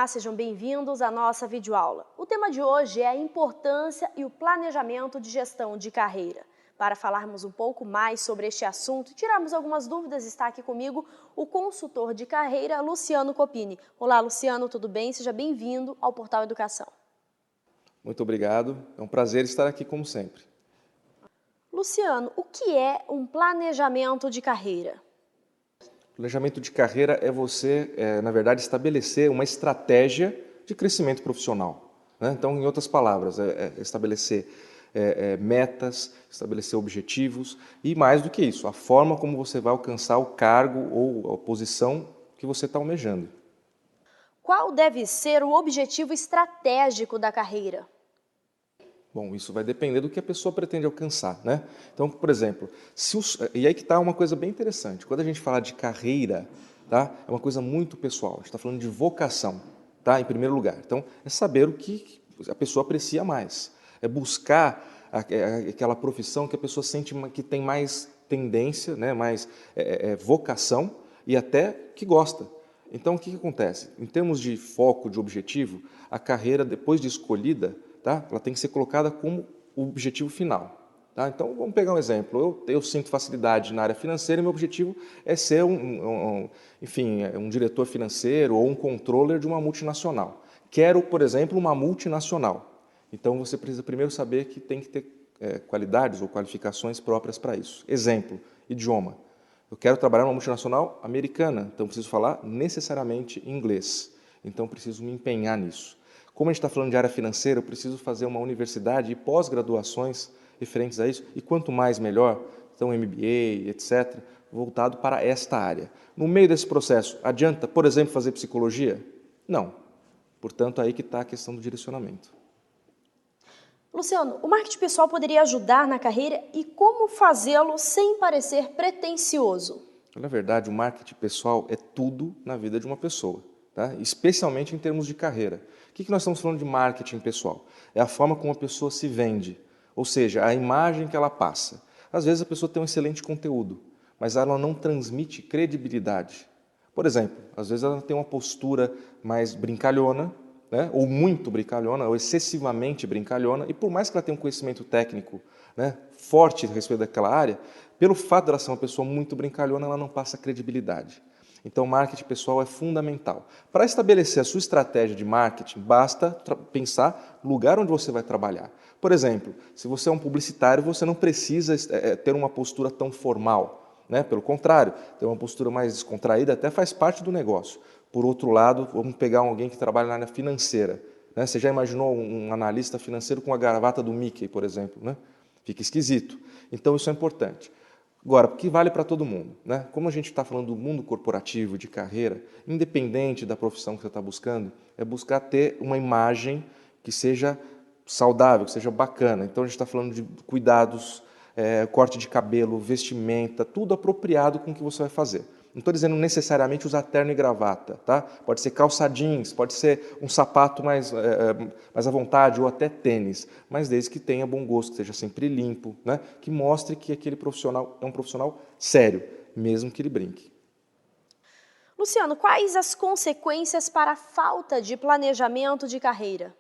Olá, sejam bem-vindos à nossa videoaula. O tema de hoje é a importância e o planejamento de gestão de carreira. Para falarmos um pouco mais sobre este assunto e tirarmos algumas dúvidas, está aqui comigo o consultor de carreira, Luciano Copini. Olá, Luciano, tudo bem? Seja bem-vindo ao Portal Educação. Muito obrigado, é um prazer estar aqui como sempre. Luciano, o que é um planejamento de carreira? Planejamento de carreira é você, na verdade, estabelecer uma estratégia de crescimento profissional, né? Então, em outras palavras, estabelecer metas, estabelecer objetivos e, mais do que isso, a forma como você vai alcançar o cargo ou a posição que você está almejando. Qual deve ser o objetivo estratégico da carreira? Bom, isso vai depender do que a pessoa pretende alcançar, né? Então, por exemplo, e aí que está uma coisa bem interessante. Quando a gente fala de carreira, tá? É uma coisa muito pessoal. A gente está falando de vocação, tá? Em primeiro lugar. Então, é saber o que a pessoa aprecia mais. É buscar aquela profissão que a pessoa sente que tem mais tendência, né? Mais vocação e até que gosta. Então, o que acontece? Em termos de foco, de objetivo, a carreira, depois de escolhida, tá? Ela tem que ser colocada como o objetivo final. Tá? Então, vamos pegar um exemplo. Eu sinto facilidade na área financeira e meu objetivo é ser um diretor financeiro ou um controller de uma multinacional. Quero, por exemplo, uma multinacional. Então, você precisa primeiro saber que tem que ter qualidades ou qualificações próprias para isso. Exemplo, idioma. Eu quero trabalhar numa multinacional americana, então preciso falar necessariamente inglês. Então, preciso me empenhar nisso. Como a gente está falando de área financeira, eu preciso fazer uma universidade e pós-graduações referentes a isso, e quanto mais melhor, então MBA, etc., voltado para esta área. No meio desse processo, adianta, por exemplo, fazer psicologia? Não. Portanto, aí que está a questão do direcionamento. Luciano, o marketing pessoal poderia ajudar na carreira e como fazê-lo sem parecer pretensioso? Na verdade, o marketing pessoal é tudo na vida de uma pessoa, tá? Especialmente em termos de carreira. O que nós estamos falando de marketing pessoal? É a forma como a pessoa se vende, ou seja, a imagem que ela passa. Às vezes a pessoa tem um excelente conteúdo, mas ela não transmite credibilidade. Por exemplo, às vezes ela tem uma postura mais brincalhona, né, ou muito brincalhona, ou excessivamente brincalhona, e por mais que ela tenha um conhecimento técnico, né, forte a respeito daquela área, pelo fato de ela ser uma pessoa muito brincalhona, ela não passa credibilidade. Então, o marketing pessoal é fundamental. Para estabelecer a sua estratégia de marketing, basta pensar no lugar onde você vai trabalhar. Por exemplo, se você é um publicitário, você não precisa ter uma postura tão formal, né? Pelo contrário, ter uma postura mais descontraída até faz parte do negócio. Por outro lado, vamos pegar alguém que trabalha na área financeira, né? Você já imaginou um analista financeiro com a gravata do Mickey, por exemplo, né? Fica esquisito. Então, isso é importante. Agora, que vale para todo mundo, né? Como a gente está falando do mundo corporativo, de carreira, independente da profissão que você está buscando, é buscar ter uma imagem que seja saudável, que seja bacana. Então, a gente está falando de cuidados, corte de cabelo, vestimenta, tudo apropriado com o que você vai fazer. Não estou dizendo necessariamente usar terno e gravata, tá? Pode ser calça jeans, pode ser um sapato mais à vontade ou até tênis, mas desde que tenha bom gosto, que seja sempre limpo, né? Que mostre que aquele profissional é um profissional sério, mesmo que ele brinque. Luciano, quais as consequências para a falta de planejamento de carreira?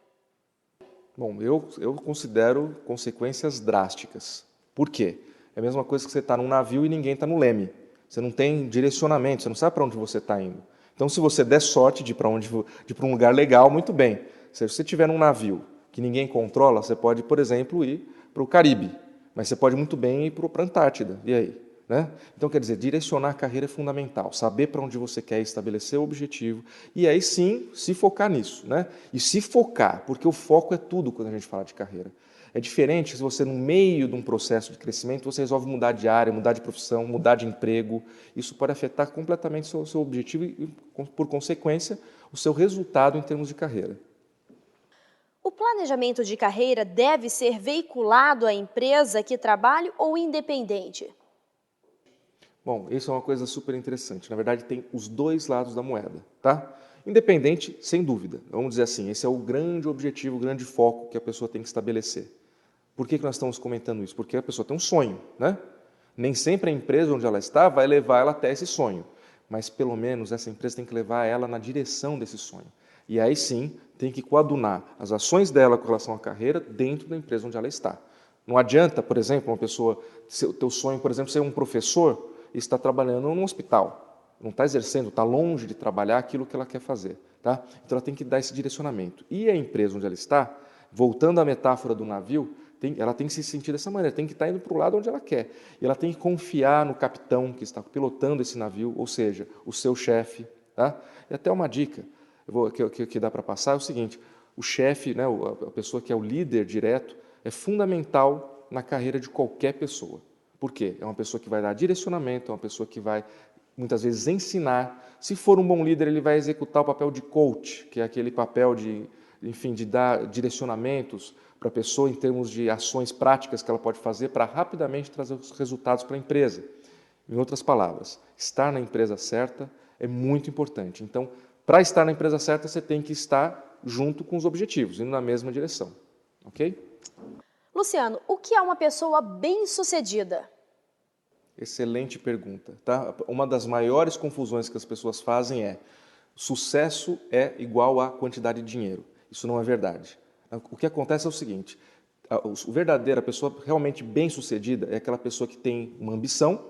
Bom, eu considero consequências drásticas. Por quê? É a mesma coisa que você está num navio e ninguém está no leme. Você não tem direcionamento, você não sabe para onde você está indo. Então, se você der sorte de ir para um lugar legal, muito bem. Se você estiver num navio que ninguém controla, você pode, por exemplo, ir para o Caribe. Mas você pode muito bem ir para a Antártida. E aí? Né? Então, quer dizer, direcionar a carreira é fundamental, saber para onde você quer estabelecer o objetivo e aí sim se focar nisso. Né? E se focar, porque o foco é tudo quando a gente fala de carreira. É diferente se você, no meio de um processo de crescimento, você resolve mudar de área, mudar de profissão, mudar de emprego. Isso pode afetar completamente o seu objetivo e, por consequência, o seu resultado em termos de carreira. O planejamento de carreira deve ser veiculado à empresa que trabalha ou independente? Bom, isso é uma coisa super interessante. Na verdade, tem os dois lados da moeda, tá? Independente, sem dúvida. Vamos dizer assim, esse é o grande objetivo, o grande foco que a pessoa tem que estabelecer. Por que nós estamos comentando isso? Porque a pessoa tem um sonho, né? Nem sempre a empresa onde ela está vai levar ela até esse sonho, mas pelo menos essa empresa tem que levar ela na direção desse sonho. E aí sim, tem que coadunar as ações dela com relação à carreira dentro da empresa onde ela está. Não adianta, por exemplo, uma pessoa, o teu sonho, por exemplo, ser um professor e está trabalhando num hospital. Não está exercendo, está longe de trabalhar aquilo que ela quer fazer. Tá? Então ela tem que dar esse direcionamento. E a empresa onde ela está, voltando à metáfora do navio, ela tem que se sentir dessa maneira, tem que estar indo para o lado onde ela quer. E ela tem que confiar no capitão que está pilotando esse navio, ou seja, o seu chefe. Tá? E até uma dica que dá para passar é o seguinte, o chefe, né, a pessoa que é o líder direto, é fundamental na carreira de qualquer pessoa. Por quê? É uma pessoa que vai dar direcionamento, é uma pessoa que vai, muitas vezes, ensinar. Se for um bom líder, ele vai executar o papel de coach, que é aquele papel de, enfim, de dar direcionamentos para a pessoa em termos de ações práticas que ela pode fazer para rapidamente trazer os resultados para a empresa. Em outras palavras, estar na empresa certa é muito importante. Então, para estar na empresa certa, você tem que estar junto com os objetivos, indo na mesma direção. Ok? Luciano, o que é uma pessoa bem-sucedida? Excelente pergunta. Tá? Uma das maiores confusões que as pessoas fazem é sucesso é igual a quantidade de dinheiro. Isso não é verdade. O que acontece é o seguinte, a pessoa realmente bem-sucedida é aquela pessoa que tem uma ambição,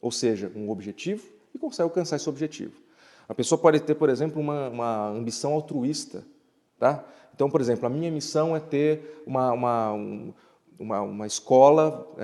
ou seja, um objetivo, e consegue alcançar esse objetivo. A pessoa pode ter, por exemplo, uma ambição altruísta. Tá? Então, por exemplo, a minha missão é ter uma escola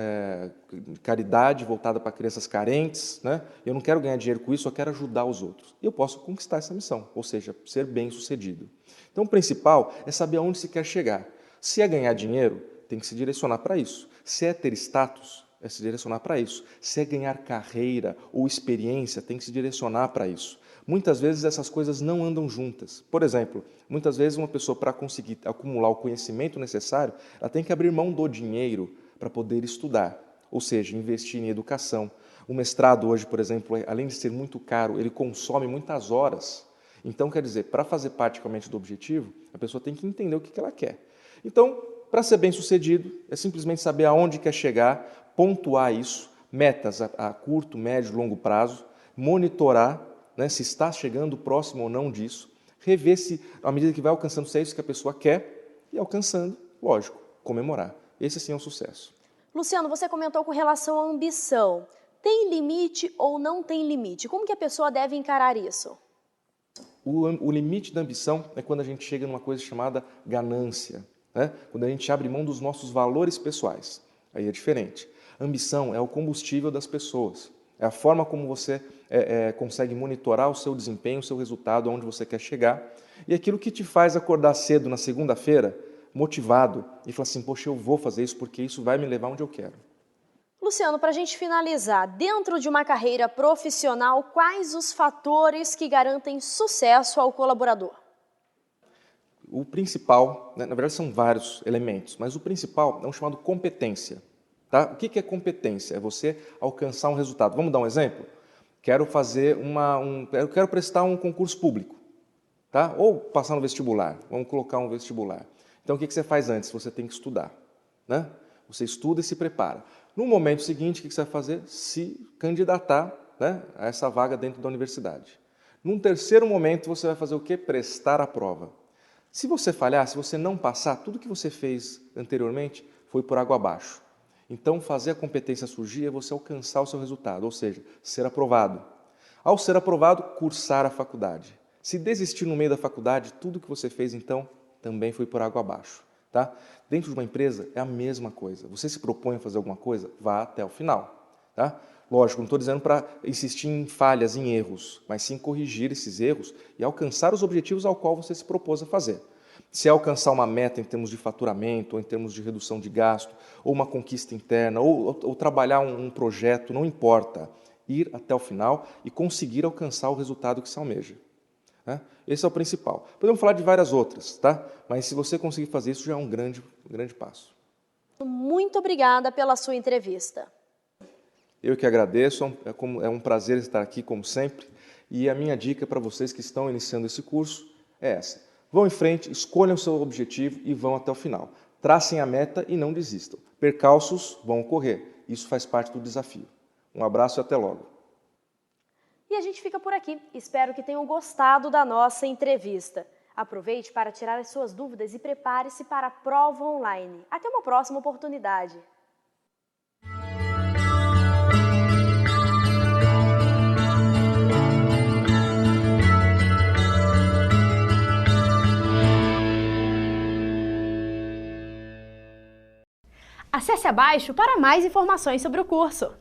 de caridade voltada para crianças carentes. Né? Eu não quero ganhar dinheiro com isso, eu quero ajudar os outros. E eu posso conquistar essa missão, ou seja, ser bem-sucedido. Então, o principal é saber aonde se quer chegar. Se é ganhar dinheiro, tem que se direcionar para isso. Se é ter status, é se direcionar para isso. Se é ganhar carreira ou experiência, tem que se direcionar para isso. Muitas vezes essas coisas não andam juntas. Por exemplo, muitas vezes uma pessoa, para conseguir acumular o conhecimento necessário, ela tem que abrir mão do dinheiro para poder estudar, ou seja, investir em educação. O mestrado hoje, por exemplo, além de ser muito caro, ele consome muitas horas. Então, quer dizer, para fazer parte realmente do objetivo, a pessoa tem que entender o que ela quer. Então, para ser bem-sucedido, é simplesmente saber aonde quer chegar, pontuar isso, metas a curto, médio, longo prazo, monitorar, né, se está chegando próximo ou não disso, rever se, à medida que vai alcançando, se é isso que a pessoa quer, e alcançando, lógico, comemorar. Esse sim é um sucesso. Luciano, você comentou com relação à ambição. Tem limite ou não tem limite? Como que a pessoa deve encarar isso? O limite da ambição é quando a gente chega numa coisa chamada ganância, né? Quando a gente abre mão dos nossos valores pessoais. Aí é diferente. A ambição é o combustível das pessoas. É a forma como você consegue monitorar o seu desempenho, o seu resultado, aonde você quer chegar. E aquilo que te faz acordar cedo na segunda-feira, motivado, e falar assim, poxa, eu vou fazer isso porque isso vai me levar onde eu quero. Luciano, para a gente finalizar, dentro de uma carreira profissional, quais os fatores que garantem sucesso ao colaborador? O principal, né, na verdade são vários elementos, mas o principal é um chamado competência. Tá? O que é competência? É você alcançar um resultado. Vamos dar um exemplo? Quero fazer quero prestar um concurso público, tá? Ou passar no vestibular. Vamos colocar um vestibular. Então o que você faz antes? Você tem que estudar, né? Você estuda e se prepara. No momento seguinte, o que você vai fazer? Se candidatar, né, a essa vaga dentro da universidade. Num terceiro momento, você vai fazer o quê? Prestar a prova. Se você falhar, se você não passar, tudo que você fez anteriormente foi por água abaixo. Então, fazer a competência surgir é você alcançar o seu resultado, ou seja, ser aprovado. Ao ser aprovado, cursar a faculdade. Se desistir no meio da faculdade, tudo que você fez, então, também foi por água abaixo. Tá? Dentro de uma empresa, é a mesma coisa. Você se propõe a fazer alguma coisa, vá até o final. Tá? Lógico, não estou dizendo para insistir em falhas, em erros, mas sim corrigir esses erros e alcançar os objetivos ao qual você se propôs a fazer. Se é alcançar uma meta em termos de faturamento, ou em termos de redução de gasto, ou uma conquista interna, ou trabalhar um projeto, não importa. Ir até o final e conseguir alcançar o resultado que se almeja. Né? Esse é o principal. Podemos falar de várias outras, tá? Mas se você conseguir fazer isso, já é um grande passo. Muito obrigada pela sua entrevista. Eu que agradeço, é um prazer estar aqui, como sempre. E a minha dica para vocês que estão iniciando esse curso é essa. Vão em frente, escolham o seu objetivo e vão até o final. Tracem a meta e não desistam. Percalços vão ocorrer. Isso faz parte do desafio. Um abraço e até logo. E a gente fica por aqui. Espero que tenham gostado da nossa entrevista. Aproveite para tirar as suas dúvidas e prepare-se para a prova online. Até uma próxima oportunidade! Acesse abaixo para mais informações sobre o curso.